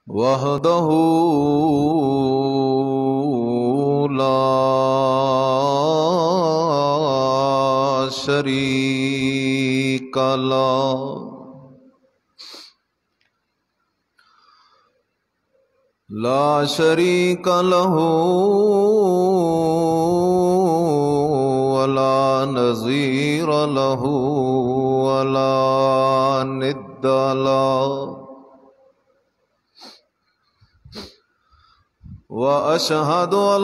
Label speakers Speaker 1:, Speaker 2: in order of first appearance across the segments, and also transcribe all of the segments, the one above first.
Speaker 1: وحده لا شريك له ولا نظير له ولا ند له وأشهد أن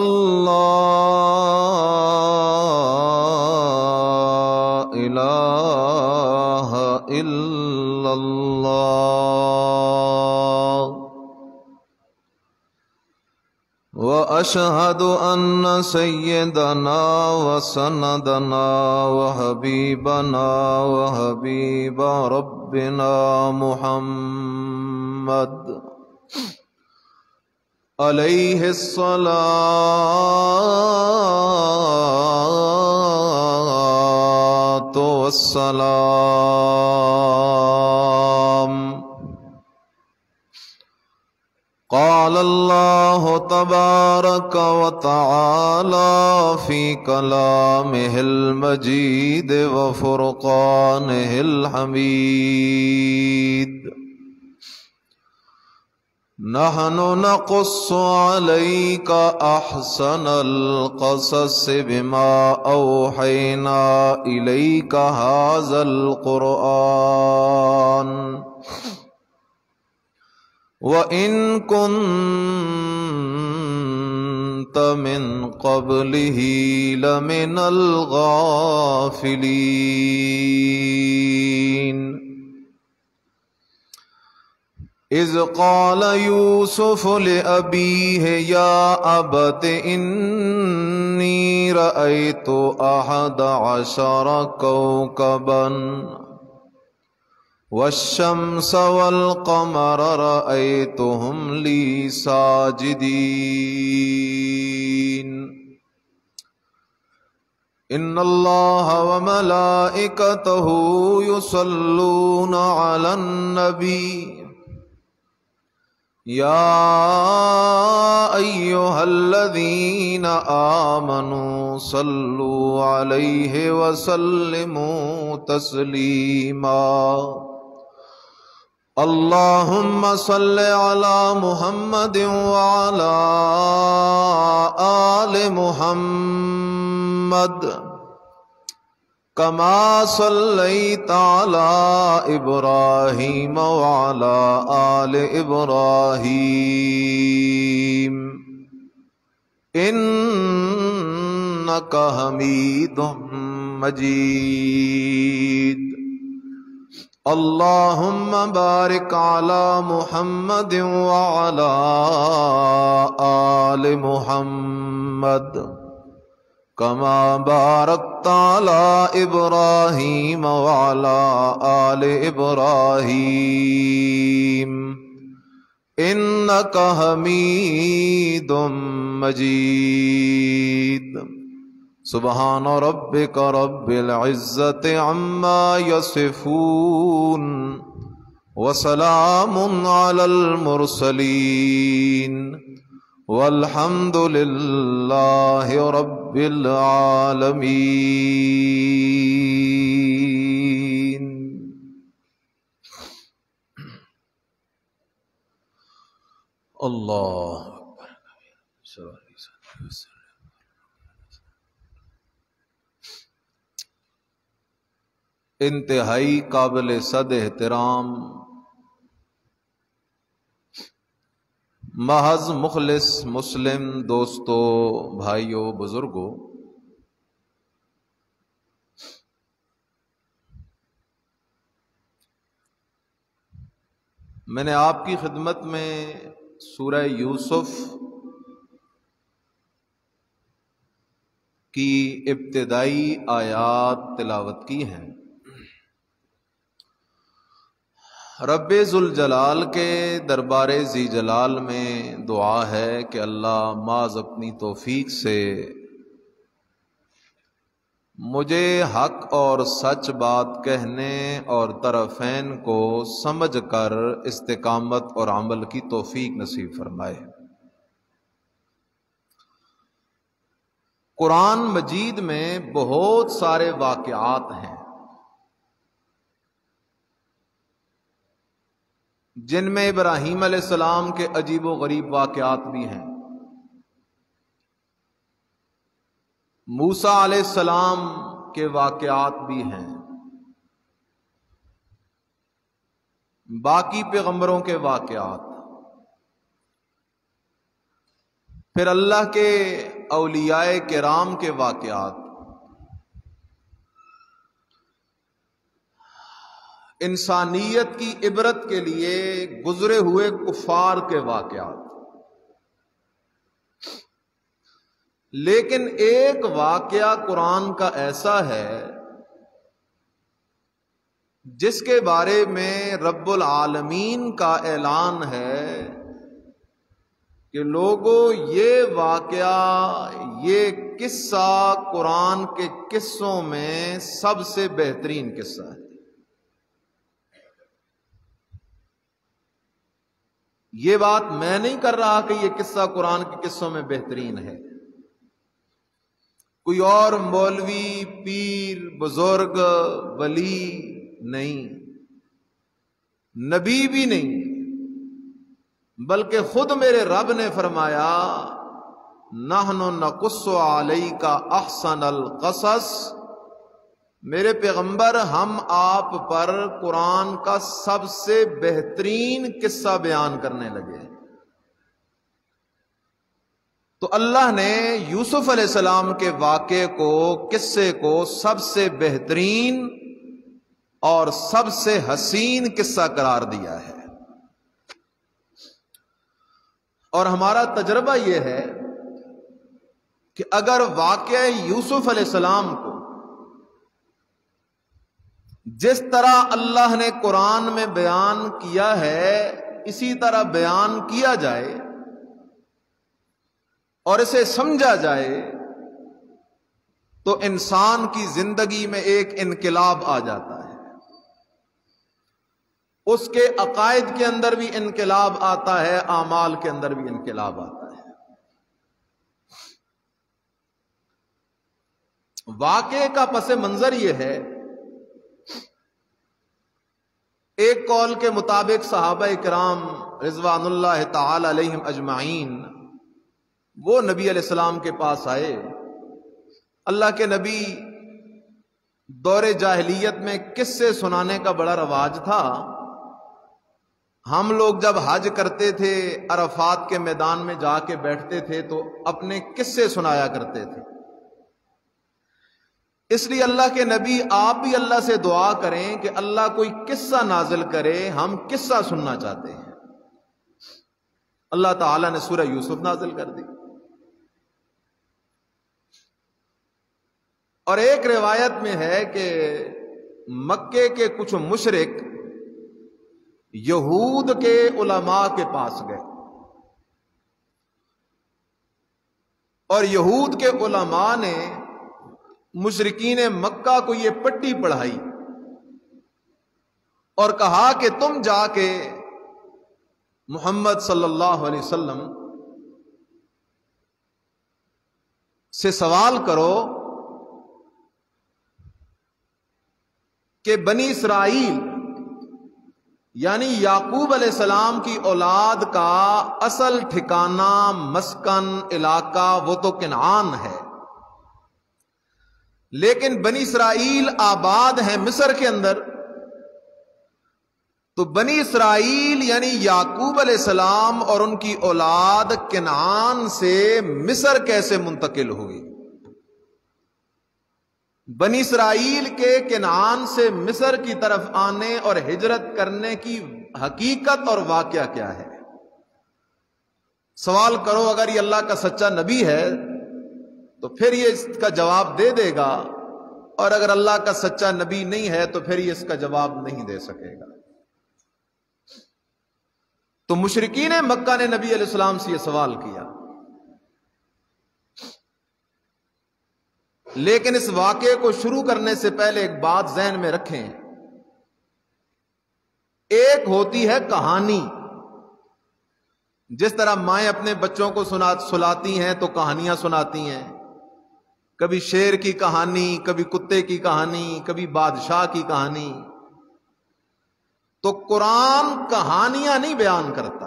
Speaker 1: لا إله إلا الله وأشهد أن سيدنا وسندنا وحبيبنا وحبيب ربنا محمد عليه الصلاة والسلام قال الله تبارك وتعالى في كلامه المجيد وفرقانه الحميد نحن نقص عليك أحسن القصص بما أوحينا إليك هذا القرآن وإن كنت من قبله لمن الغافلين إذ قال يوسف لأبيه يا أبت إني رأيت 11 كوكبا والشمس والقمر رأيتهم لي ساجدين إن الله وملائكته يصلون على النبي يا أيها الذين آمنوا صلوا عليه وسلموا تسليما اللهم صل على محمد وعلى آل محمد كما صليت على إبراهيم وعلى آل إبراهيم إنك حميد مجيد اللهم بارك على محمد وعلى آل محمد كما باركت على إبراهيم وعلى آل إبراهيم إنك حميد مجيد سبحان ربك رب العزة عما يصفون وسلام على المرسلين والحمد لله رب العالمين. اللہ انتہائی قابل صد احترام محض مخلص مسلم دوستو، بھائیو، بزرگوں، میں نے آپ کی خدمت میں سورہ یوسف کی ابتدائی آیات تلاوت کی ہیں۔ رب ذوالجلال کے دربار ذی جلال میں دعا ہے کہ اللہ محض اپنی توفیق سے مجھے حق اور سچ بات کہنے اور طرفین کو سمجھ کر استقامت اور عمل کی توفیق نصیب فرمائے۔ قرآن مجید میں بہت سارے واقعات ہیں جن میں ابراہیم علیہ السلام کے عجیب و غریب واقعات بھی ہیں، موسیٰ علیہ السلام کے واقعات بھی ہیں، باقی پیغمبروں کے واقعات، پھر اللہ کے اولیاء کرام کے واقعات، انسانیت کی عبرت کے لیے گزرے ہوئے کفار کے واقعات۔ لیکن ایک واقعہ قرآن کا ایسا ہے جس کے بارے میں رب العالمین کا اعلان ہے کہ لوگوں یہ واقعہ، یہ قصہ قرآن کے قصوں میں سب سے بہترین قصہ ہے۔ یہ بات میں نہیں کر رہا کہ یہ قصہ قرآن کے قصوں میں بہترین ہے، کوئی اور مولوی، پیر، بزرگ، ولی نہیں، نبی بھی نہیں، بلکہ خود میرے رب نے فرمایا نحن نقص علیک احسن القصص، میرے پیغمبر ہم آپ پر قرآن کا سب سے بہترین قصہ بیان کرنے لگے۔ تو اللہ نے یوسف علیہ السلام کے واقعے کو، قصے کو سب سے بہترین اور سب سے حسین قصہ قرار دیا ہے۔ اور ہمارا تجربہ یہ ہے کہ اگر واقعہ یوسف علیہ السلام کو جس طرح اللہ نے قرآن میں بیان کیا ہے اسی طرح بیان کیا جائے اور اسے سمجھا جائے تو انسان کی زندگی میں ایک انقلاب آ جاتا ہے، اس کے عقائد کے اندر بھی انقلاب آتا ہے، اعمال کے اندر بھی انقلاب آتا ہے۔ واقعے کا پس منظر یہ ہے، ایک قول کے مطابق صحابہ کرام رضوان اللہ تعالی علیہم اجمعین وہ نبی علیہ السلام کے پاس آئے۔ اللہ کے نبی دور جاہلیت میں قصے سنانے کا بڑا رواج تھا۔ ہم لوگ جب حج کرتے تھے، عرفات کے میدان میں جا کے بیٹھتے تھے تو اپنے قصے سنایا کرتے تھے۔ اس لیے اللہ کے نبی آپ بھی اللہ سے دعا کریں کہ اللہ کوئی قصہ نازل کرے، ہم قصہ سننا چاہتے ہیں۔ اللہ تعالیٰ نے سورہ یوسف نازل کر دی۔ اور ایک روایت میں ہے کہ مکے کے کچھ مشرک یہود کے علماء کے پاس گئے اور یہود کے علماء نے مشرکین مکہ کو یہ پٹی پڑھائی اور کہا کہ تم جا کے محمد صلی اللہ علیہ وسلم سے سوال کرو کہ بنی اسرائیل یعنی یعقوب علیہ السلام کی اولاد کا اصل ٹھکانہ، مسکن، علاقہ وہ تو کنعان ہے، لیکن بنی اسرائیل آباد ہیں مصر کے اندر، تو بنی اسرائیل یعنی یعقوب علیہ السلام اور ان کی اولاد کنعان سے مصر کیسے منتقل ہوئی؟ بنی اسرائیل کے کنعان سے مصر کی طرف آنے اور ہجرت کرنے کی حقیقت اور واقعہ کیا ہے؟ سوال کرو، اگر یہ اللہ کا سچا نبی ہے تو پھر یہ اس کا جواب دے دے گا، اور اگر اللہ کا سچا نبی نہیں ہے تو پھر یہ اس کا جواب نہیں دے سکے گا۔ تو مشرکین مکہ نے نبی علیہ السلام سے یہ سوال کیا۔ لیکن اس واقعے کو شروع کرنے سے پہلے ایک بات ذہن میں رکھیں. ایک ہوتی ہے کہانی. جس طرح مائیں اپنے بچوں کو سلاتی ہیں تو کہانیاں سناتی ہیں، کبھی شیر کی کہانی، کبھی کتے کی کہانی، کبھی بادشاہ کی کہانی. تو قرآن کہانیاں نہیں بیان کرتا،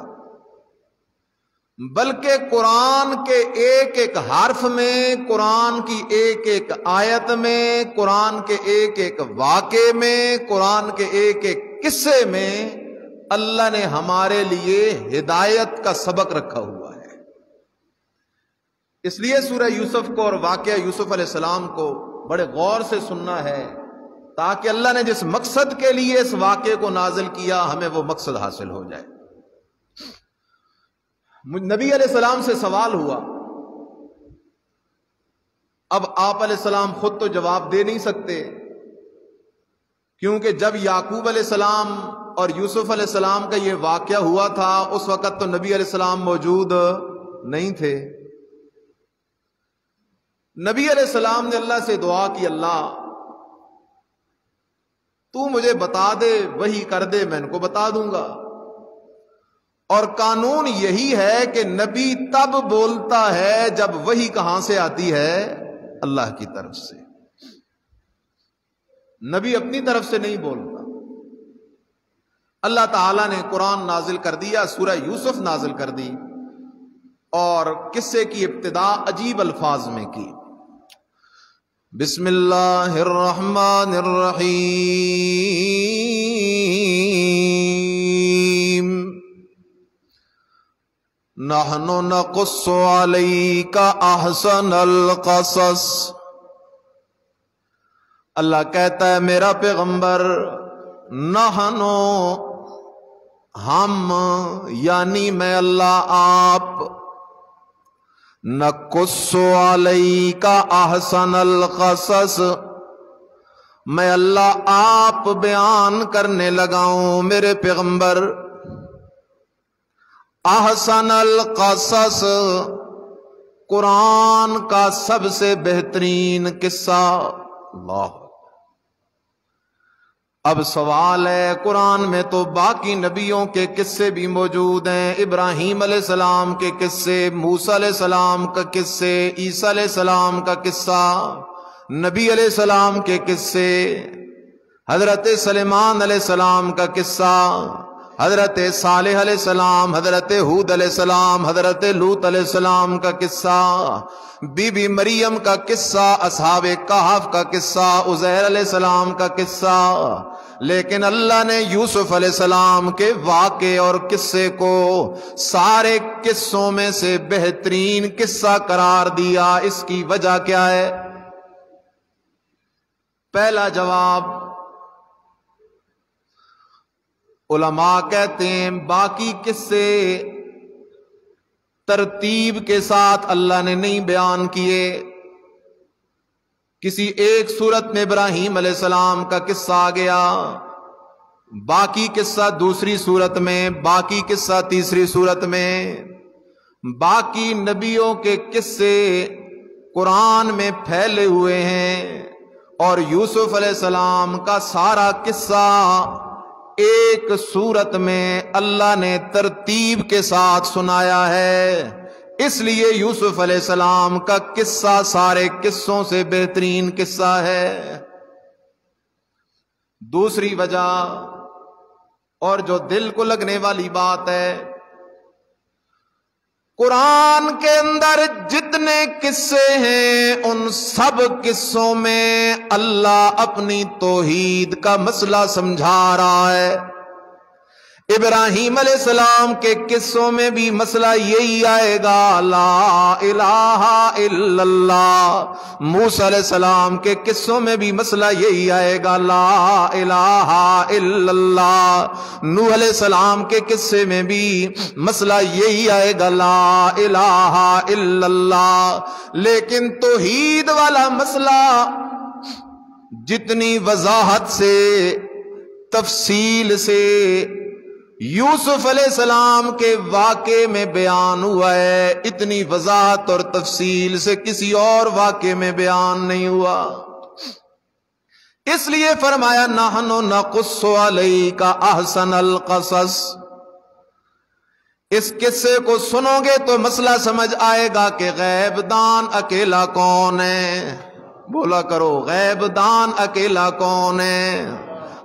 Speaker 1: بلکہ قرآن کے ایک ایک حرف میں، قرآن کی ایک ایک آیت میں، قرآن کے ایک ایک واقعے میں، قرآن کے ایک ایک قصے میں اللہ نے ہمارے لیے ہدایت کا سبق رکھا ہوا ہے. اس لیے سورہ یوسف کو اور واقعہ یوسف علیہ السلام کو بڑے غور سے سننا ہے، تاکہ اللہ نے جس مقصد کے لیے اس واقعے کو نازل کیا ہمیں وہ مقصد حاصل ہو جائے. نبی علیہ السلام سے سوال ہوا. اب آپ علیہ السلام خود تو جواب دے نہیں سکتے، کیونکہ جب یعقوب علیہ السلام اور یوسف علیہ السلام کا یہ واقعہ ہوا تھا اس وقت تو نبی علیہ السلام موجود نہیں تھے. نبی علیہ السلام نے اللہ سے دعا کی، اللہ تو مجھے بتا دے، وحی کر دے، میں ان کو بتا دوں گا. اور قانون یہی ہے کہ نبی تب بولتا ہے جب وحی کہاں سے آتی ہے؟ اللہ کی طرف سے. نبی اپنی طرف سے نہیں بولتا. اللہ تعالیٰ نے قرآن نازل کر دیا، سورہ یوسف نازل کر دی، اور قصے کی ابتدا عجیب الفاظ میں کی. بسم اللہ الرحمن الرحیم نحن نقص علیک احسن القصص. اللہ کہتا ہے میرا پیغمبر، نحن ہم یعنی میں اللہ آپ، نقص علیک احسن القصص میں اللہ آپ بیان کرنے لگا ہوں میرے پیغمبر احسن القصص، قرآن کا سب سے بہترین قصہ. اللہ. اب سوال ہے، قرآن میں تو باقی نبیوں کے قصے بھی موجود ہیں، ابراہیم علیہ السلام کے قصے، موسیٰ علیہ السلام کا قصے، عیسیٰ علیہ السلام کا قصہ، نبی علیہ السلام کے قصے، حضرت سلیمان علیہ السلام کا قصہ، حضرت صالح علیہ السلام، حضرت ہود علیہ السلام، حضرت لوط علیہ السلام کا قصہ، بی بی مریم کا قصہ، اصحاب کہف کا قصہ، عزیر علیہ السلام کا قصہ. لیکن اللہ نے یوسف علیہ السلام کے واقعے اور قصے کو سارے قصوں میں سے بہترین قصہ قرار دیا. اس کی وجہ کیا ہے؟ پہلا جواب، علماء کہتے ہیں باقی قصے ترتیب کے ساتھ اللہ نے نہیں بیان کیے. کسی ایک صورت میں ابراہیم علیہ السلام کا قصہ آ گیا، باقی قصہ دوسری صورت میں، باقی قصہ تیسری صورت میں. باقی نبیوں کے قصے قرآن میں پھیلے ہوئے ہیں، اور یوسف علیہ السلام کا سارا قصہ ایک صورت میں اللہ نے ترتیب کے ساتھ سنایا ہے. اس لیے یوسف علیہ السلام کا قصہ سارے قصوں سے بہترین قصہ ہے. دوسری وجہ، اور جو دل کو لگنے والی بات ہے، قرآن کے اندر جتنے قصے ہیں ان سب قصوں میں اللہ اپنی توحید کا مسئلہ سمجھا رہا ہے. ابراہیم علیہ السلام کے قصوں میں بھی مسئلہ یہی آئے گا، لا الہ الا اللہ. موسیٰ علیہ السلام کے قصوں میں بھی مسئلہ یہی آئے گا، لا الہ الا اللہ. نوح علیہ السلام کے قصے میں بھی مسئلہ یہی آئے گا، لا الہ الا اللہ. لیکن توحید والا مسئلہ جتنی وضاحت سے، تفصیل سے یوسف علیہ السلام کے واقعے میں بیان ہوا ہے، اتنی وضاحت اور تفصیل سے کسی اور واقعے میں بیان نہیں ہوا۔ اس لیے فرمایا نحن نقص علیک احسن القصص۔ اس قصے کو سنو گے تو مسئلہ سمجھ آئے گا کہ غیب دان اکیلا کون ہے۔ بولا کرو، غیب دان اکیلا کون ہے؟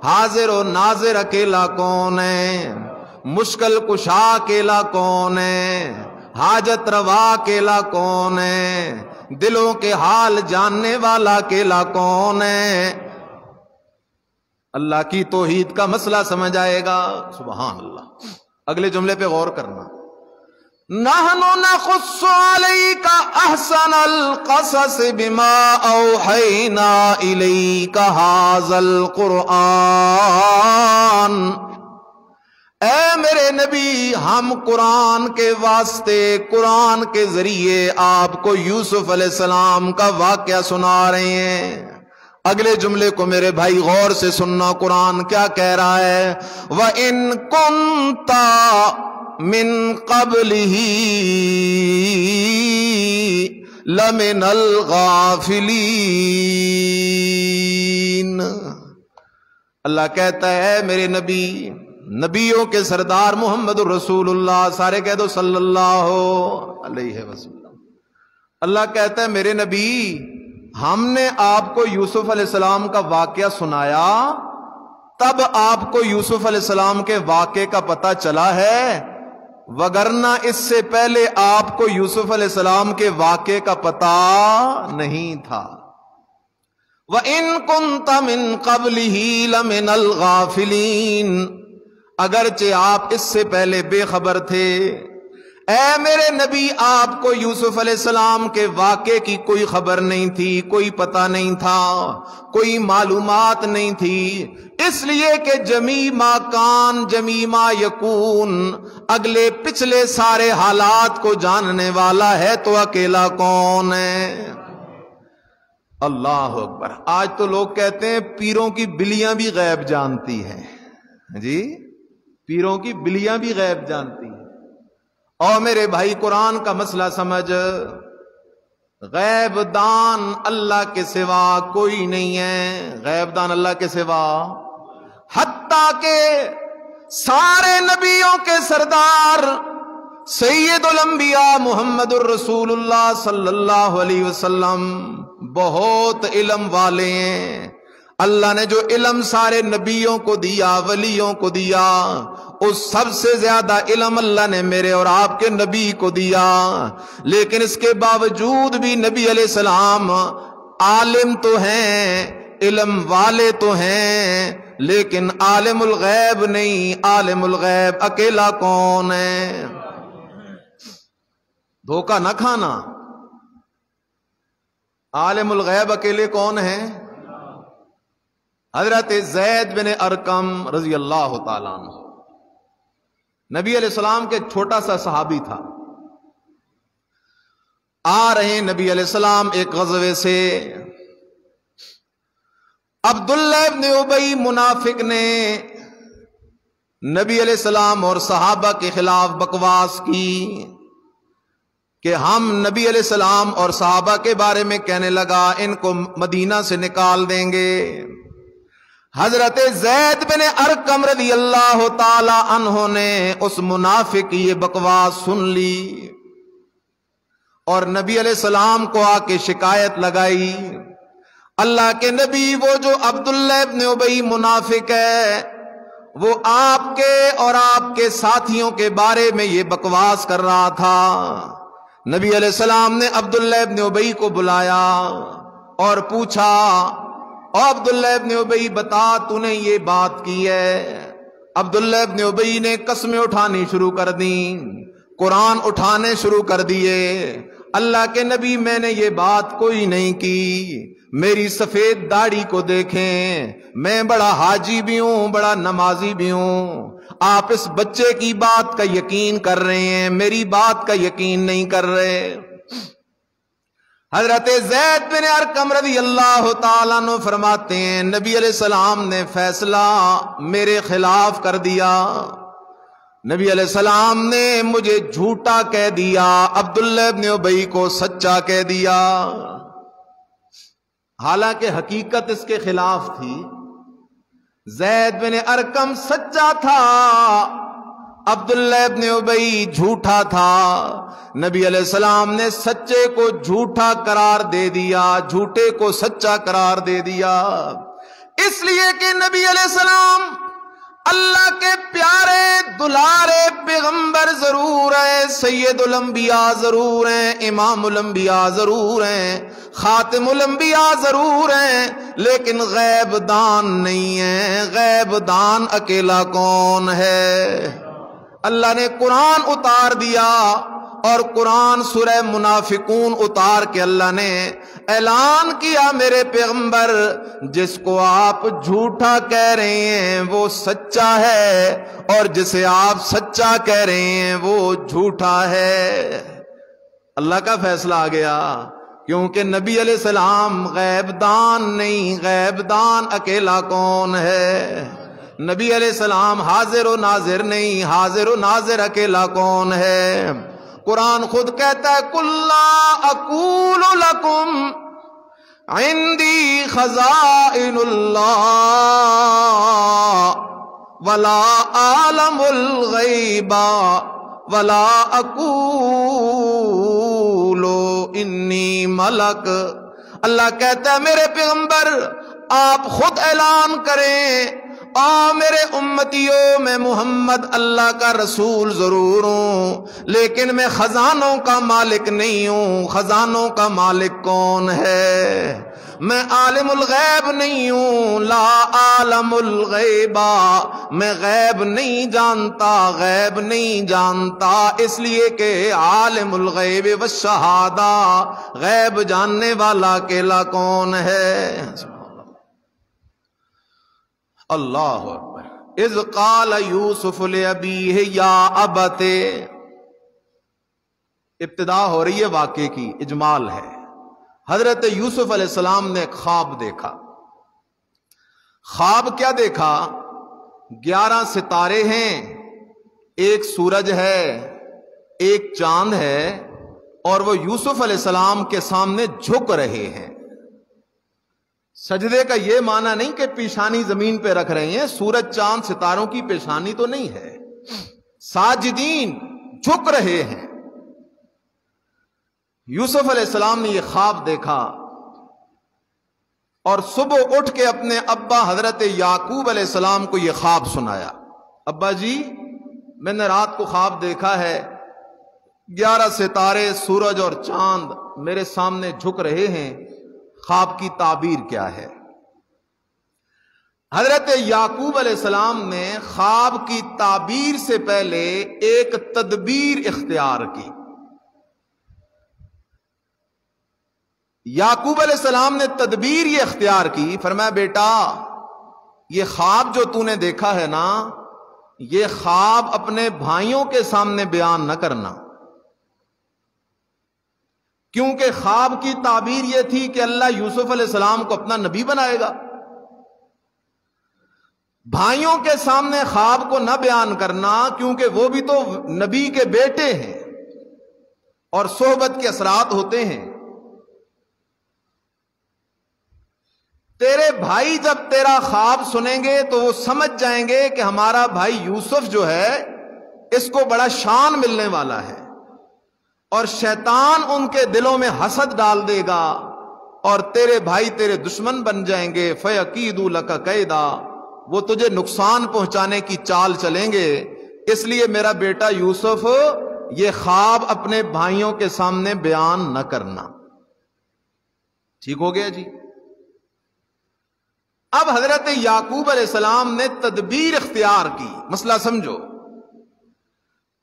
Speaker 1: حاضر و ناظر اکیلا کون ہے؟ مشکل کشا اکیلا کون ہے؟ حاجت روا اکیلا کون ہے؟ دلوں کے حال جاننے والا اکیلا کون ہے؟ اللہ کی توحید کا مسئلہ سمجھ آئے گا۔ سبحان اللہ۔ اگلے جملے پہ غور کرنا، نحن نقص علیک احسن القصص بما اوحینا الیک ھذا القرآن۔ اے میرے نبی، ہم قرآن کے واسطے، قرآن کے ذریعے آپ کو یوسف علیہ السلام کا واقعہ سنا رہے ہیں۔ اگلے جملے کو میرے بھائی غور سے سننا، قرآن کیا کہہ رہا ہے؟ وَإِن كُنْتَ مِن قَبْلِهِ لَمِنَ الْغَافِلِينَ۔ اللہ کہتا ہے میرے نبی، نبیوں کے سردار محمد الرسول اللہ، سارے کہہ دو صلی اللہ علیہ وسلم۔ اللہ کہتا ہے میرے نبی، ہم نے آپ کو یوسف علیہ السلام کا واقعہ سنایا، تب آپ کو یوسف علیہ السلام کے واقعے کا پتہ چلا ہے، وگرنہ اس سے پہلے آپ کو یوسف علیہ السلام کے واقعے کا پتہ نہیں تھا۔ وَإِن كُنْتَ مِن قَبْلِهِ لَمِنَ الْغَافِلِينَ، اگرچہ آپ اس سے پہلے بے خبر تھے۔ اے میرے نبی، آپ کو یوسف علیہ السلام کے واقعے کی کوئی خبر نہیں تھی، کوئی پتہ نہیں تھا، کوئی معلومات نہیں تھی، اس لیے کہ جمیع ما کان جمیع ما یکون، اگلے پچھلے سارے حالات کو جاننے والا ہے تو اکیلا کون ہے؟ اللہ اکبر۔ آج تو لوگ کہتے ہیں پیروں کی بلیاں بھی غیب جانتی ہیں۔ جی، پیروں کی بلیاں بھی غیب جانتی ہیں۔ اور میرے بھائی قرآن کا مسئلہ سمجھ، غیب دان اللہ کے سوا کوئی نہیں ہے، غیب دان اللہ کے سوا، حتیٰ کہ سارے نبیوں کے سردار سید الانبیاء محمد الرسول اللہ صلی اللہ علیہ وسلم بہت علم والے ہیں۔ اللہ نے جو علم سارے نبیوں کو دیا، ولیوں کو دیا، اس سب سے زیادہ علم اللہ نے میرے اور آپ کے نبی کو دیا، لیکن اس کے باوجود بھی نبی علیہ السلام عالم تو ہیں، علم والے تو ہیں، لیکن عالم الغیب نہیں۔ عالم الغیب اکیلا کون ہے؟ دھوکہ نہ کھانا، عالم الغیب اکیلے کون ہے؟ حضرت زید بن ارقم رضی اللہ تعالیٰ عنہ، نبی علیہ السلام کے ایک چھوٹا سا صحابی تھا۔ آ رہے نبی علیہ السلام ایک غزوے سے، عبداللہ ابن ابی منافق نے نبی علیہ السلام اور صحابہ کے خلاف بکواس کی کہ ہم نبی علیہ السلام اور صحابہ کے بارے میں کہنے لگا ان کو مدینہ سے نکال دیں گے۔ حضرت زید بن ارقم رضی اللہ تعالی عنہ نے اس منافق کی یہ بکواس سن لی اور نبی علیہ السلام کو آ کے شکایت لگائی۔ اللہ کے نبی، وہ جو عبداللہ ابن ابی منافق ہے، وہ آپ کے اور آپ کے ساتھیوں کے بارے میں یہ بکواس کر رہا تھا۔ نبی علیہ السلام نے عبداللہ ابن ابی کو بلایا اور پوچھا، اور عبداللہ ابن ابی بتا تو نے یہ بات کی ہے؟ عبداللہ ابن ابی نے قسمیں اٹھانی شروع کر دیں، قرآن اٹھانے شروع کر دیے۔ اللہ کے نبی، میں نے یہ بات کوئی نہیں کی، میری سفید داڑھی کو دیکھیں، میں بڑا حاجی بھی ہوں، بڑا نمازی بھی ہوں، آپ اس بچے کی بات کا یقین کر رہے ہیں، میری بات کا یقین نہیں کر رہے۔ حضرت زید بن ارقم رضی اللہ تعالیٰ عنہ فرماتے ہیں، نبی علیہ السلام نے فیصلہ میرے خلاف کر دیا۔ نبی علیہ السلام نے مجھے جھوٹا کہہ دیا، عبداللہ ابن ابی کو سچا کہہ دیا، حالانکہ حقیقت اس کے خلاف تھی۔ زید بن ارقم سچا تھا، عبداللہ ابن ابی جھوٹا تھا۔ نبی علیہ السلام نے سچے کو جھوٹا قرار دے دیا، جھوٹے کو سچا قرار دے دیا، اس لیے کہ نبی علیہ السلام اللہ کے پیارے دلارے پیغمبر ضرور ہیں، سید الانبیاء ضرور ہیں، امام الانبیاء ضرور ہیں، خاتم الانبیاء ضرور ہیں، لیکن غیب دان نہیں ہیں۔ غیب دان اکیلا کون ہے؟ اللہ نے قرآن اتار دیا، اور قرآن سورہ منافقون اتار کے اللہ نے اعلان کیا، میرے پیغمبر جس کو آپ جھوٹا کہہ رہے ہیں وہ سچا ہے، اور جسے آپ سچا کہہ رہے ہیں وہ جھوٹا ہے۔ اللہ کا فیصلہ آ گیا، کیونکہ نبی علیہ السلام غیب دان نہیں۔ غیب دان اکیلا کون ہے؟ نبی علیہ السلام حاضر و ناظر نہیں، حاضر و ناظر اکیلا کون ہے؟ قرآن خود کہتا ہے قُل لَا أَقُولُ لَكُمْ عِنْدِي خَزَائِنُ اللَّهِ وَلَا أَعْلَمُ الْغَيْبَ وَلَا أَقُولُ إِنِّي مَلَكٌ۔ اللہ کہتا ہے میرے پیغمبر آپ خود اعلان کریں، میرے امتیوں میں محمد اللہ کا رسول ضرور ہوں، لیکن میں خزانوں کا مالک نہیں ہوں۔ خزانوں کا مالک کون ہے؟ میں عالم الغیب نہیں ہوں، لا عالم الغیب، میں غیب نہیں جانتا، غیب نہیں جانتا، اس لیے کہ عالم الغیب والشہادہ، غیب جاننے والا اکیلا کون ہے؟ اللہ اکبر۔ اذ قال یوسف لابیہ یا ابت، ابتدا ہو رہی ہے واقعے کی، اجمال ہے۔ حضرت یوسف علیہ السلام نے ایک خواب دیکھا۔ خواب کیا دیکھا؟ 11 ستارے ہیں، ایک سورج ہے، ایک چاند ہے، اور وہ یوسف علیہ السلام کے سامنے جھک رہے ہیں۔ سجدے کا یہ معنی نہیں کہ پیشانی زمین پہ رکھ رہے ہیں، سورج چاند ستاروں کی پیشانی تو نہیں ہے، ساجدین جھک رہے ہیں۔ یوسف علیہ السلام نے یہ خواب دیکھا، اور صبح اٹھ کے اپنے ابا حضرت یعقوب علیہ السلام کو یہ خواب سنایا۔ ابا جی میں نے رات کو خواب دیکھا ہے، 11 ستارے، سورج اور چاند میرے سامنے جھک رہے ہیں، خواب کی تعبیر کیا ہے؟ حضرت یعقوب علیہ السلام نے خواب کی تعبیر سے پہلے ایک تدبیر اختیار کی۔ یعقوب علیہ السلام نے تدبیر یہ اختیار کی، فرمایا بیٹا یہ خواب جو تو نے دیکھا ہے نا، یہ خواب اپنے بھائیوں کے سامنے بیان نہ کرنا، کیونکہ خواب کی تعبیر یہ تھی کہ اللہ یوسف علیہ السلام کو اپنا نبی بنائے گا۔ بھائیوں کے سامنے خواب کو نہ بیان کرنا، کیونکہ وہ بھی تو نبی کے بیٹے ہیں اور صحبت کے اثرات ہوتے ہیں۔ تیرے بھائی جب تیرا خواب سنیں گے تو وہ سمجھ جائیں گے کہ ہمارا بھائی یوسف جو ہے اس کو بڑا شان ملنے والا ہے، اور شیطان ان کے دلوں میں حسد ڈال دے گا، اور تیرے بھائی تیرے دشمن بن جائیں گے۔ فَيَكِيدُ لَكَ كَيْدًا، وہ تجھے نقصان پہنچانے کی چال چلیں گے۔ اس لیے میرا بیٹا یوسف یہ خواب اپنے بھائیوں کے سامنے بیان نہ کرنا۔ ٹھیک ہو گیا جی؟ اب حضرت یعقوب علیہ السلام نے تدبیر اختیار کی۔ مسئلہ سمجھو،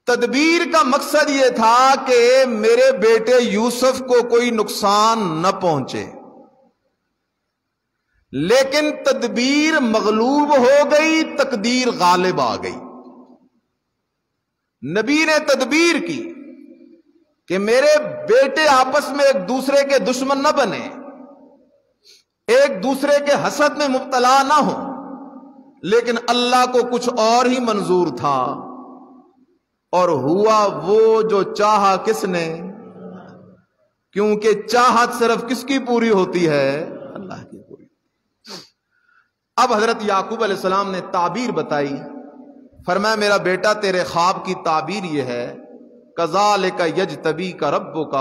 Speaker 1: تدبیر کا مقصد یہ تھا کہ میرے بیٹے یوسف کو کوئی نقصان نہ پہنچے، لیکن تدبیر مغلوب ہو گئی، تقدیر غالب آ گئی۔ نبی نے تدبیر کی کہ میرے بیٹے آپس میں ایک دوسرے کے دشمن نہ بنے، ایک دوسرے کے حسد میں مبتلا نہ ہو، لیکن اللہ کو کچھ اور ہی منظور تھا۔ اور ہوا وہ جو چاہا کس نے، کیونکہ چاہت صرف کس کی پوری ہوتی ہے؟ اللہ کی پوری۔ اب حضرت یعقوب علیہ السلام نے تعبیر بتائی، فرمایا میرا بیٹا تیرے خواب کی تعبیر یہ ہے، کذالک یجتبیک ربک،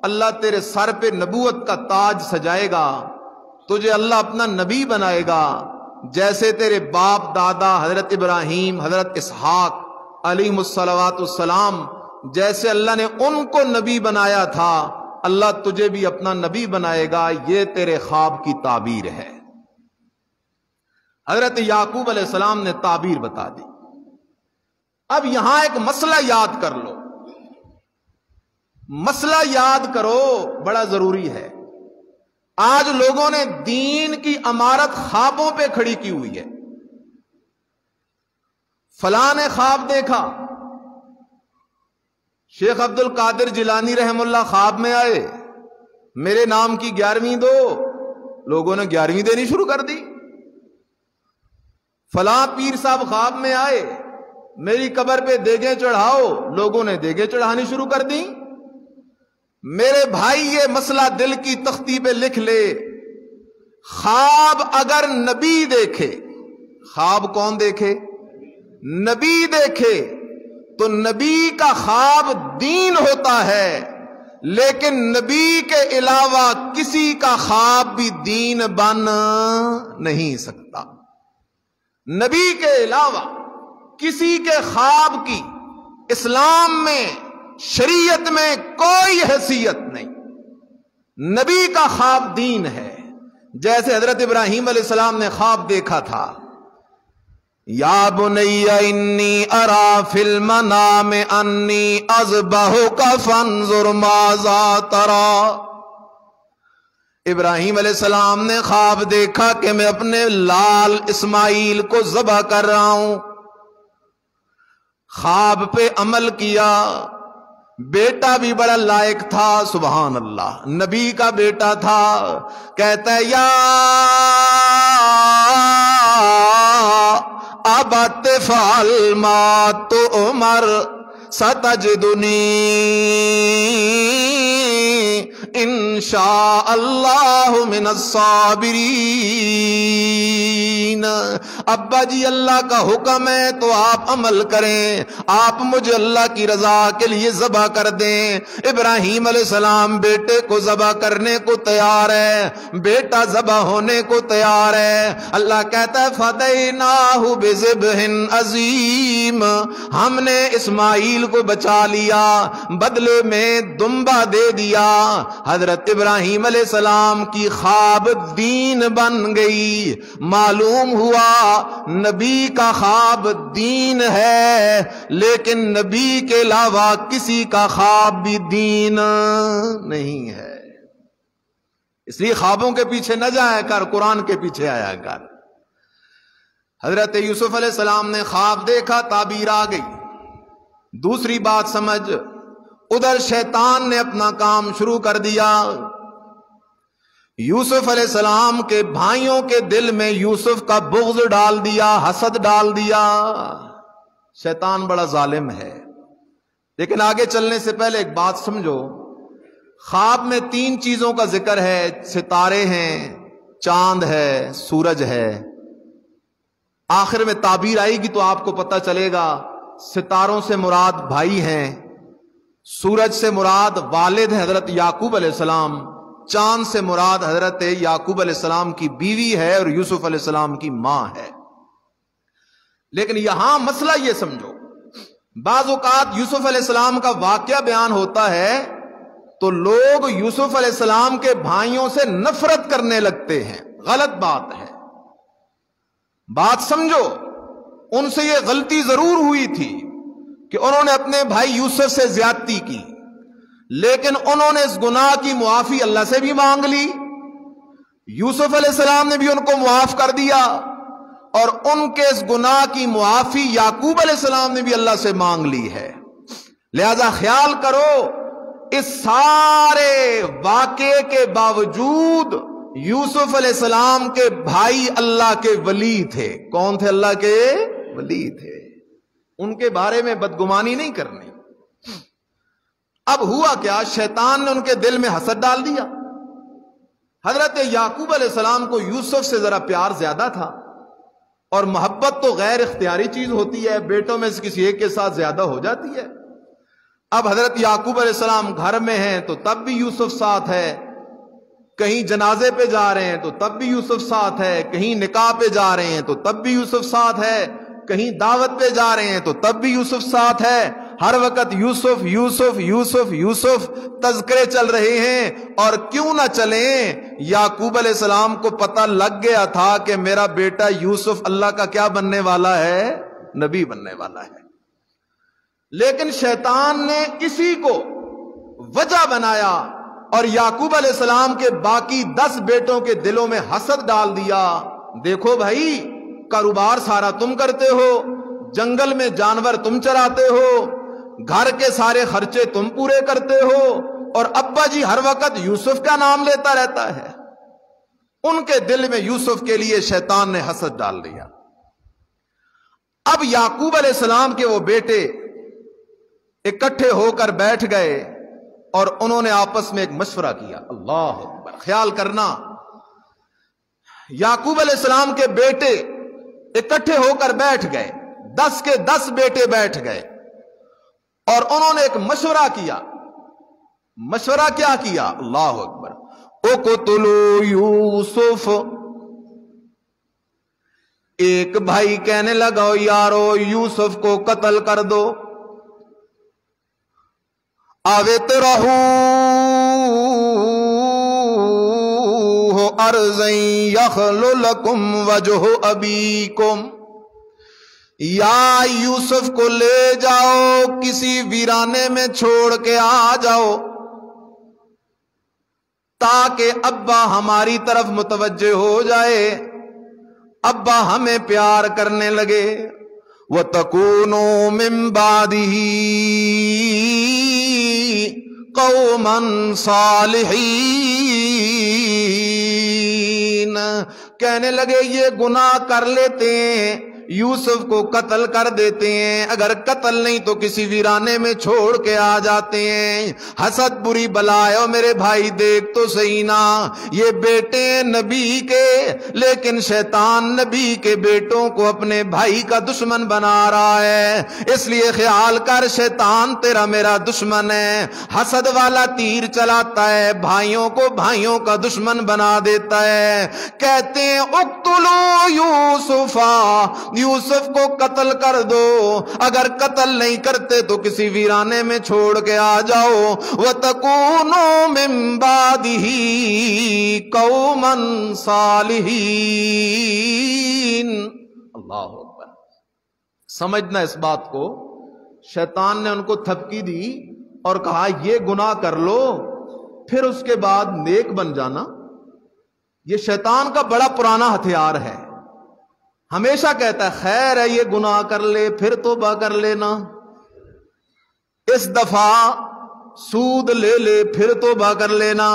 Speaker 1: اللہ تیرے سر پہ نبوت کا تاج سجائے گا، تجھے اللہ اپنا نبی بنائے گا، جیسے تیرے باپ دادا حضرت ابراہیم حضرت اسحاق علیہم الصلوات والسلام جیسے اللہ نے ان کو نبی بنایا تھا، اللہ تجھے بھی اپنا نبی بنائے گا، یہ تیرے خواب کی تعبیر ہے۔ حضرت یعقوب علیہ السلام نے تعبیر بتا دی۔ اب یہاں ایک مسئلہ یاد کر لو، مسئلہ یاد کرو، بڑا ضروری ہے۔ آج لوگوں نے دین کی عمارت خوابوں پہ کھڑی کی ہوئی ہے۔ فلاں نے خواب دیکھا، شیخ عبد القادر جیلانی رحم اللہ خواب میں آئے، میرے نام کی 11ویں دو، لوگوں نے 11ویں دینی شروع کر دی۔ فلاں پیر صاحب خواب میں آئے، میری قبر پہ دیگیں چڑھاؤ، لوگوں نے دیگیں چڑھانی شروع کر دی۔ میرے بھائی یہ مسئلہ دل کی تختی پہ لکھ لے، خواب اگر نبی دیکھے، خواب کون دیکھے؟ نبی دیکھے تو نبی کا خواب دین ہوتا ہے، لیکن نبی کے علاوہ کسی کا خواب بھی دین بن نہیں سکتا۔ نبی کے علاوہ کسی کے خواب کی اسلام میں شریعت میں کوئی حیثیت نہیں، نبی کا خواب دین ہے۔ جیسے حضرت ابراہیم علیہ السلام نے خواب دیکھا تھا، یا بنی انی ارا فی المنام انی اذبحک فانظر ماذا تری۔ ابراہیم علیہ السلام نے خواب دیکھا کہ میں اپنے لال اسماعیل کو ذبح کر رہا ہوں، خواب پہ عمل کیا، بیٹا بھی بڑا لائق تھا، سبحان اللہ، نبی کا بیٹا تھا، کہتا ہے یا ابت افعل ما تؤمر ستجدنی انشاء اللہ من الصابرین۔ ابا جی اللہ کا حکم ہے تو آپ عمل کریں، آپ مجھے اللہ کی رضا کے لیے ذبح کر دیں۔ ابراہیم علیہ السلام بیٹے کو ذبح کرنے کو تیار ہے، بیٹا ذبح ہونے کو تیار ہے۔ اللہ کہتا ہے فدیناہ بذبح عظیم، ہم نے اسماعیل کو بچا لیا، بدلے میں دمبا دے دیا۔ حضرت ابراہیم علیہ السلام کی خواب دین بن گئی، معلوم ہوا نبی کا خواب دین ہے، لیکن نبی کے علاوہ کسی کا خواب بھی دین نہیں ہے۔ اس لیے خوابوں کے پیچھے نہ جایا کر، قرآن کے پیچھے آیا کر۔ حضرت یوسف علیہ السلام نے خواب دیکھا، تعبیر آ گئی۔ دوسری بات سمجھ، ادھر شیطان نے اپنا کام شروع کر دیا۔ یوسف علیہ السلام کے بھائیوں کے دل میں یوسف کا بغض ڈال دیا، حسد ڈال دیا۔ شیطان بڑا ظالم ہے۔ لیکن آگے چلنے سے پہلے ایک بات سمجھو، خواب میں 3 چیزوں کا ذکر ہے، ستارے ہیں، چاند ہے، سورج ہے۔ آخر میں تعبیر آئے گی تو آپ کو پتہ چلے گا، ستاروں سے مراد بھائی ہیں، سورج سے مراد والد ہے حضرت یعقوب علیہ السلام، چاند سے مراد حضرت یعقوب علیہ السلام کی بیوی ہے اور یوسف علیہ السلام کی ماں ہے۔ لیکن یہاں مسئلہ یہ سمجھو، بعض اوقات یوسف علیہ السلام کا واقعہ بیان ہوتا ہے تو لوگ یوسف علیہ السلام کے بھائیوں سے نفرت کرنے لگتے ہیں، غلط بات ہے۔ بات سمجھو، ان سے یہ غلطی ضرور ہوئی تھی کہ انہوں نے اپنے بھائی یوسف سے زیادتی کی، لیکن انہوں نے اس گناہ کی معافی اللہ سے بھی مانگ لی، یوسف علیہ السلام نے بھی ان کو معاف کر دیا، اور ان کے اس گناہ کی معافی یعقوب علیہ السلام نے بھی اللہ سے مانگ لی ہے۔ لہذا خیال کرو، اس سارے واقعے کے باوجود یوسف علیہ السلام کے بھائی اللہ کے ولی تھے۔ کون تھے؟ اللہ کے ولی تھے۔ ان کے بارے میں بدگمانی نہیں کرنی۔ اب ہوا کیا، شیطان نے ان کے دل میں حسد ڈال دیا۔ حضرت یعقوب علیہ السلام کو یوسف سے ذرا پیار زیادہ تھا، اور محبت تو غیر اختیاری چیز ہوتی ہے، بیٹوں میں سے کسی ایک کے ساتھ زیادہ ہو جاتی ہے۔ اب حضرت یعقوب علیہ السلام گھر میں ہیں تو تب بھی یوسف ساتھ ہے، کہیں جنازے پہ جا رہے ہیں تو تب بھی یوسف ساتھ ہے، کہیں نکاح پہ جا رہے ہیں تو تب بھی یوسف ساتھ ہے، کہیں دعوت پہ جا رہے ہیں تو تب بھی یوسف ساتھ ہے۔ ہر وقت یوسف یوسف یوسف یوسف تذکرے چل رہے ہیں، اور کیوں نہ چلیں، یعقوب علیہ السلام کو پتہ لگ گیا تھا کہ میرا بیٹا یوسف اللہ کا کیا بننے والا ہے، نبی بننے والا ہے۔ لیکن شیطان نے اسی کو وجہ بنایا اور یعقوب علیہ السلام کے باقی 10 بیٹوں کے دلوں میں حسد ڈال دیا۔ دیکھو بھائی، کاروبار سارا تم کرتے ہو، جنگل میں جانور تم چراتے ہو، گھر کے سارے خرچے تم پورے کرتے ہو، اور ابا جی ہر وقت یوسف کا نام لیتا رہتا ہے۔ ان کے دل میں یوسف کے لیے شیطان نے حسد ڈال دیا۔ اب یعقوب علیہ السلام کے وہ بیٹے اکٹھے ہو کر بیٹھ گئے اور انہوں نے آپس میں ایک مشورہ کیا۔ اللہ اکبر، خیال کرنا، یعقوب علیہ السلام کے بیٹے اکٹھے ہو کر بیٹھ گئے، 10 کے 10 بیٹے بیٹھ گئے، اور انہوں نے ایک مشورہ کیا۔ مشورہ کیا کیا؟ اللہ اکبر، اقتلوا یوسف۔ ایک بھائی کہنے لگا یارو یوسف کو قتل کر دو، اوِطْرَحُوهُ أَرْضًا يَخْلُ لَكُمْ وَجْهُ أَبِيكُمْ، یا یوسف کو لے جاؤ کسی ویرانے میں چھوڑ کے آ جاؤ تاکہ ابا ہماری طرف متوجہ ہو جائے، ابا ہمیں پیار کرنے لگے۔ وَتَكُونُوا مِن بَعْدِهِ قَوْمًا صَالِحِينَ۔ کہنے لگے یہ گناہ کر لیتے ہیں، یوسف کو قتل کر دیتے ہیں، اگر قتل نہیں تو کسی ویرانے میں چھوڑ کے آ جاتے ہیں۔ حسد بری بلا ہے، اور میرے بھائی دیکھ تو صحیح نا، یہ بیٹے نبی کے، لیکن شیطان نبی کے بیٹوں کو اپنے بھائی کا دشمن بنا رہا ہے۔ اس لیے خیال کر، شیطان تیرا میرا دشمن ہے، حسد والا تیر چلاتا ہے، بھائیوں کو بھائیوں کا دشمن بنا دیتا ہے۔ کہتے ہیں اقتلوا یوسفا، یوسف کو قتل کر دو، اگر قتل نہیں کرتے تو کسی ویرانے میں چھوڑ کے آ جاؤ۔ وَتَكُونُوا مِن بَعْدِهِ قَوْمًا صَالِحِينَ۔ اللہ اکبر، سمجھنا اس بات کو، شیطان نے ان کو تھپکی دی اور کہا یہ گناہ کر لو پھر اس کے بعد نیک بن جانا۔ یہ شیطان کا بڑا پرانا ہتھیار ہے، ہمیشہ کہتا ہے خیر ہے یہ گناہ کر لے پھر توبہ کر لینا، اس دفعہ سود لے لے پھر توبہ کر لینا،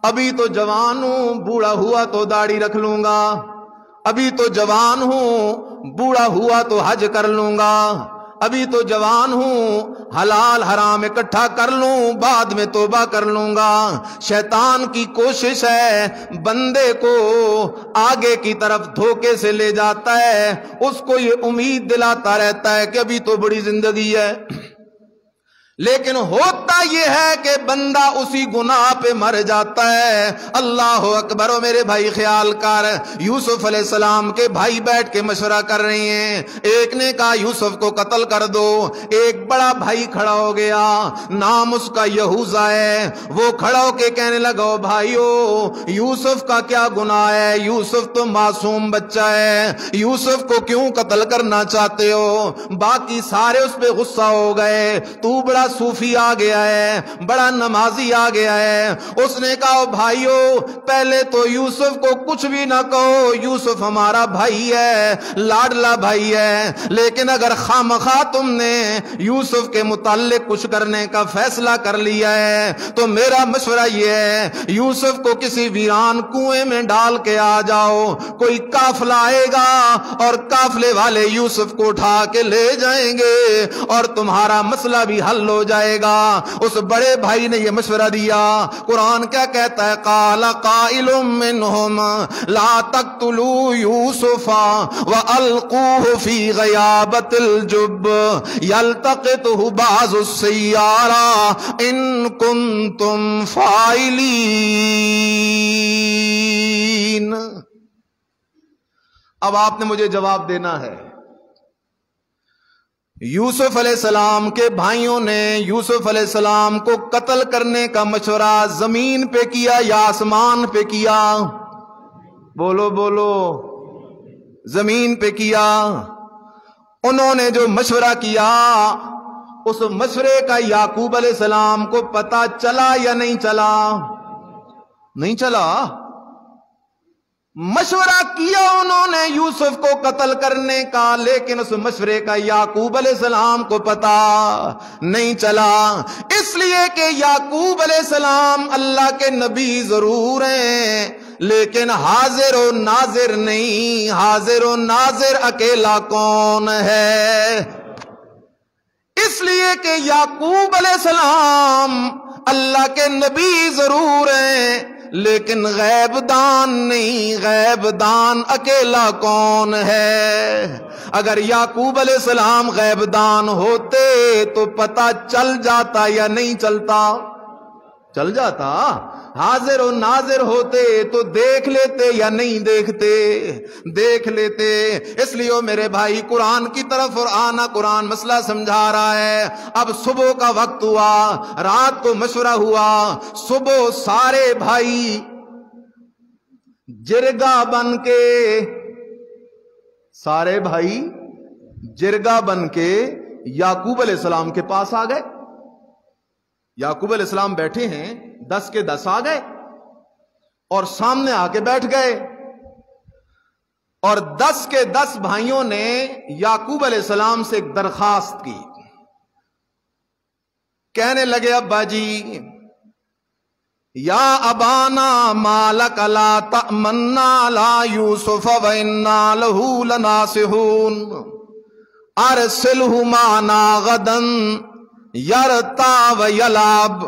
Speaker 1: ابھی تو جوان ہوں بوڑھا ہوا تو داڑھی رکھ لوں گا، ابھی تو جوان ہوں بوڑھا ہوا تو حج کر لوں گا، ابھی تو جوان ہوں حلال حرام اکٹھا کر لوں بعد میں توبہ کر لوں گا۔ شیطان کی کوشش ہے بندے کو آگے کی طرف دھوکے سے لے جاتا ہے، اس کو یہ امید دلاتا رہتا ہے کہ ابھی تو بڑی زندگی ہے، لیکن ہوتا یہ ہے کہ بندہ اسی گناہ پہ مر جاتا ہے۔ اللہ اکبر، و میرے بھائی خیال کر، یوسف علیہ السلام کے بھائی بیٹھ کے مشورہ کر رہے ہیں، ایک نے کہا یوسف کو قتل کر دو، ایک بڑا بھائی کھڑا ہو گیا، نام اس کا یہوذا ہے، وہ کھڑا ہو کے کہنے لگا بھائیو یوسف کا کیا گناہ ہے، یوسف تو معصوم بچہ ہے، یوسف کو کیوں قتل کرنا چاہتے ہو؟ باقی سارے اس پہ غصہ ہو گئے، تو بڑا بڑا صوفی آ گیا ہے، بڑا نمازی آ گیا ہے، اس نے کہا بھائیو پہلے تو یوسف کو کچھ بھی نہ کہو، یوسف ہمارا بھائی ہے، لاڈلا بھائی ہے، لیکن اگر خامخواہ تم نے یوسف کے متعلق کچھ کرنے کا فیصلہ کر لیا ہے تو میرا مشورہ یہ ہے یوسف کو کسی ویران کنویں میں ڈال کے آ جاؤ، کوئی قافلہ آئے گا اور قافلے والے یوسف کو اٹھا کے لے جائیں گے اور تمہارا مسئلہ بھی حل ہو جائے گا۔ اس بڑے بھائی نے یہ مشورہ دیا۔ قرآن کیا کہتا ہے؟ قال قائل منہم لا تقتلوا یوسف والقوه فی غیابت الجب یلتقطه بعض السیارہ ان کنتم فاعلین۔ اب آپ نے مجھے جواب دینا ہے۔ یوسف علیہ السلام کے بھائیوں نے یوسف علیہ السلام کو قتل کرنے کا مشورہ زمین پہ کیا یا آسمان پہ کیا؟ بولو بولو، زمین پہ کیا۔ انہوں نے جو مشورہ کیا اس مشورے کا یعقوب علیہ السلام کو پتہ چلا یا نہیں چلا؟ نہیں چلا۔ مشورہ کیا انہوں نے یوسف کو قتل کرنے کا، لیکن اس مشورے کا یعقوب علیہ السلام کو پتہ نہیں چلا، اس لیے کہ یعقوب علیہ السلام اللہ کے نبی ضرور ہیں لیکن حاضر و ناظر نہیں۔ حاضر و ناظر اکیلا کون ہے؟ اس لیے کہ یعقوب علیہ السلام اللہ کے نبی ضرور ہیں لیکن غیب دان نہیں۔ غیب دان اکیلا کون ہے؟ اگر یعقوب علیہ السلام غیب دان ہوتے تو پتہ چل جاتا یا نہیں چلتا؟ چل جاتا۔ حاضر و ناظر ہوتے تو دیکھ لیتے یا نہیں دیکھتے؟ دیکھ لیتے۔ اس لیے میرے بھائی قرآن کی طرف اور آنا، قرآن مسئلہ سمجھا رہا ہے۔ اب صبح کا وقت ہوا، رات کو مشورہ ہوا، صبح سارے بھائی جرگا بن کے، سارے بھائی جرگا بن کے یعقوب علیہ السلام کے پاس آ گئے۔ یعقوب علیہ السلام بیٹھے ہیں، 10 کے 10 آ گئے اور سامنے آ کے بیٹھ گئے، اور 10 کے 10 بھائیوں نے یعقوب علیہ السلام سے ایک درخواست کی۔ کہنے لگے ابا جی، یا ابانا ما لک لا تأمنا علی یوسف وإنا لہ لناصحون ارسلہ معنا غدا یرتا ویلعب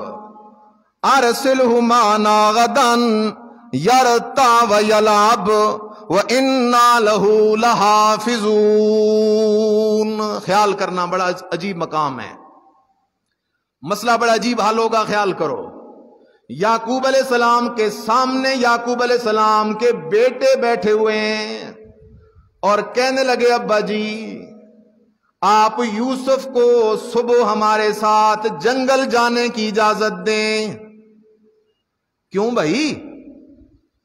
Speaker 1: ارسلہ معنا غدا یرتا ویلعب وإنا لہ لحافظون۔ خیال کرنا، بڑا عجیب مقام ہے، مسئلہ بڑا عجیب حال ہوگا، خیال کرو۔ یعقوب علیہ السلام کے سامنے یعقوب علیہ السلام کے بیٹے بیٹھے ہوئے ہیں اور کہنے لگے ابا جی آپ یوسف کو صبح ہمارے ساتھ جنگل جانے کی اجازت دیں۔ کیوں بھائی؟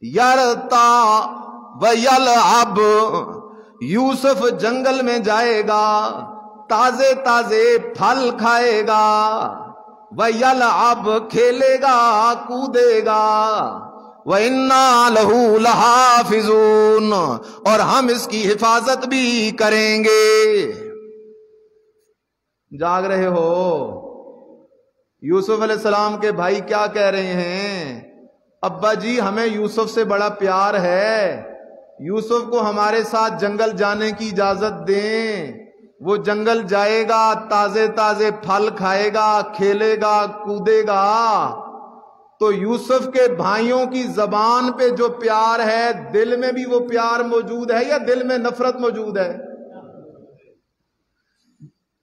Speaker 1: یرتا ویلعب، یوسف جنگل میں جائے گا، تازے تازے پھل کھائے گا، ویلعب کھیلے گا، کودے گا، وَإِنَّا لَهُ لَحَافِظُونَ اور ہم اس کی حفاظت بھی کریں گے۔ جاگ رہے ہو؟ یوسف علیہ السلام کے بھائی کیا کہہ رہے ہیں؟ ابا جی ہمیں یوسف سے بڑا پیار ہے، یوسف کو ہمارے ساتھ جنگل جانے کی اجازت دیں، وہ جنگل جائے گا، تازے تازے پھل کھائے گا، کھیلے گا، کودے گا۔ تو یوسف کے بھائیوں کی زبان پہ جو پیار ہے دل میں بھی وہ پیار موجود ہے یا دل میں نفرت موجود ہے؟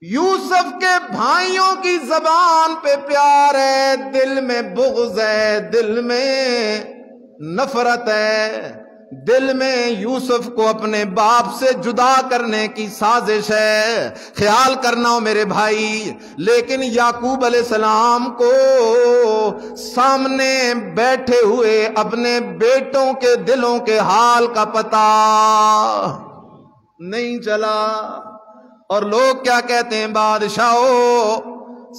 Speaker 1: یوسف کے بھائیوں کی زبان پہ پیار ہے، دل میں بغض ہے، دل میں نفرت ہے، دل میں یوسف کو اپنے باپ سے جدا کرنے کی سازش ہے۔ خیال کرنا ہو میرے بھائی، لیکن یعقوب علیہ السلام کو سامنے بیٹھے ہوئے اپنے بیٹوں کے دلوں کے حال کا پتہ نہیں چلا۔ اور لوگ کیا کہتے ہیں؟ بادشاہو